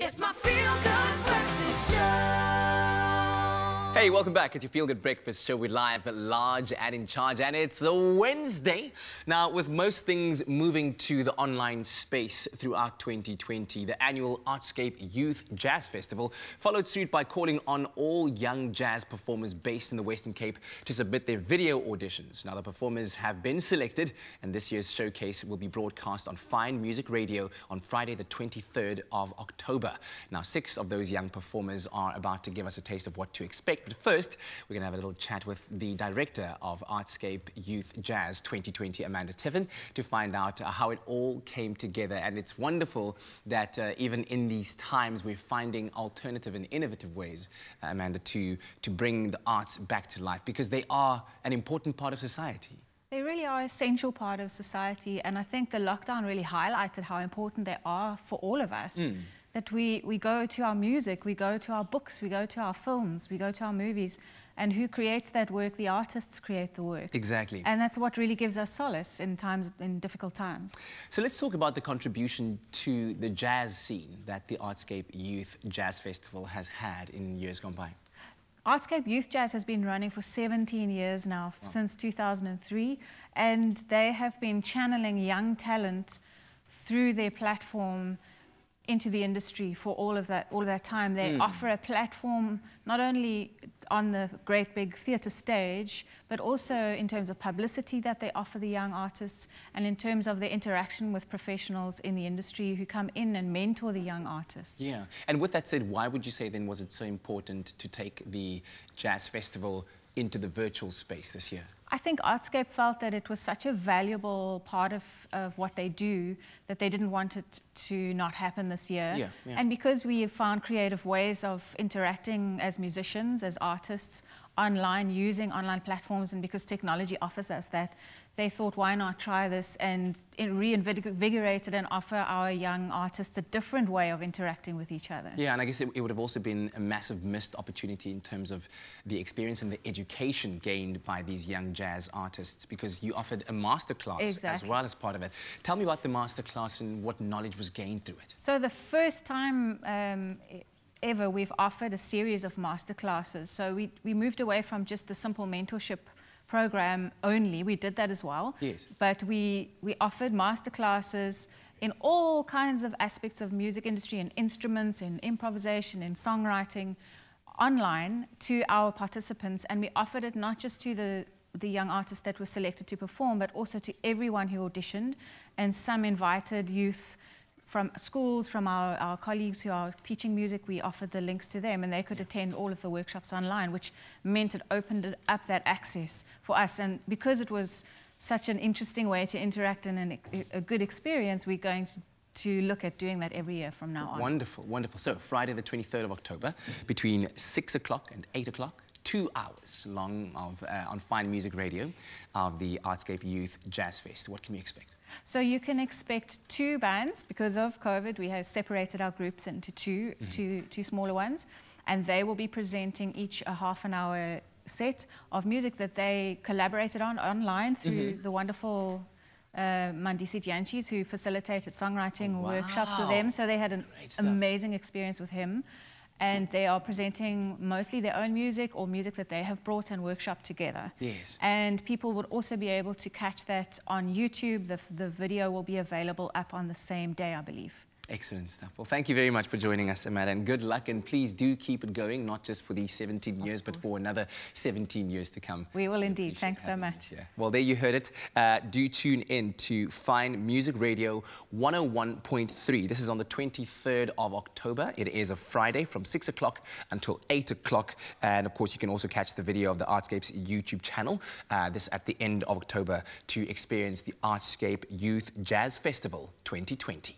It's my feel-good breakfast show. Hey, welcome back. It's your Feel Good Breakfast Show. We're live, large and in charge, and it's a Wednesday. Now, with most things moving to the online space throughout 2020, the annual Artscape Youth Jazz Festival followed suit by calling on all young jazz performers based in the Western Cape to submit their video auditions. Now, the performers have been selected, and this year's showcase will be broadcast on Fine Music Radio on Friday, the 23rd of October. Now, 6 of those young performers are about to give us a taste of what to expect. But first, we're going to have a little chat with the director of Artscape Youth Jazz 2020, Tiffin, to find out how it all came together. And it's wonderful that even in these times, we're finding alternative and innovative ways, Amanda, to bring the arts back to life, because they are an important part of society. They really are an essential part of society, and I think the lockdown really highlighted how important they are for all of us. That we go to our music, we go to our books, we go to our films, we go to our movies, and who creates that work? The artists create the work. Exactly. And that's what really gives us solace in difficult times. So let's talk about the contribution to the jazz scene that the Artscape Youth Jazz Festival has had in years gone by. Artscape Youth Jazz has been running for 17 years now, since 2003, and they have been channeling young talent through their platform into the industry for all of that time. They offer a platform not only on the great big theatre stage, but also in terms of publicity that they offer the young artists, and in terms of their interaction with professionals in the industry who come in and mentor the young artists. Yeah, and with that said, why would you say then was it so important to take the Jazz Festival into the virtual space this year? I think Artscape felt that it was such a valuable part of what they do that they didn't want it to not happen this year. Yeah. And because we have found creative ways of interacting as musicians, as artists, online, using online platforms, and because technology offers us that, they thought, why not try this and reinvigorate it and offer our young artists a different way of interacting with each other. Yeah, and I guess it would have also been a massive missed opportunity in terms of the experience and the education gained by these young jazz artists, because you offered a masterclass as well as part of it. Tell me about the masterclass and what knowledge was gained through it. So the first time ever we've offered a series of masterclasses. So we moved away from just the simple mentorship program only. We did that as well. Yes. But we offered masterclasses in all kinds of aspects of music industry, in instruments, in improvisation, in songwriting, online to our participants. And we offered it not just to the young artists that were selected to perform, but also to everyone who auditioned, and some invited youth from schools, from our colleagues who are teaching music. We offered the links to them, and they could attend all of the workshops online, which meant it opened up that access for us. And because it was such an interesting way to interact and a good experience, we're going to look at doing that every year from now on. Wonderful, wonderful. So Friday the 23rd of October, between 6 o'clock and 8 o'clock, 2 hours long on Fine Music Radio of the Artscape Youth Jazz Fest. What can we expect? So you can expect 2 bands. Because of COVID, we have separated our groups into two smaller ones, and they will be presenting each a half-an-hour set of music that they collaborated on online through the wonderful Mandisi Dyantyis, who facilitated songwriting workshops with them. So they had an amazing experience with him. And they are presenting mostly their own music or music that they have brought and workshopped together. Yes. And people would also be able to catch that on YouTube. The video will be available up on the same day, I believe. Excellent stuff. Well, thank you very much for joining us, Amanda, and good luck. And please do keep it going, not just for these 17 years, but for another 17 years to come. We will indeed. Thanks so much. Yeah. Well, there you heard it. Do tune in to Fine Music Radio 101.3. This is on the 23rd of October. It is a Friday from 6 o'clock until 8 o'clock. And, of course, you can also catch the video of the Artscape's YouTube channel this at the end of October to experience the Artscape Youth Jazz Festival 2020.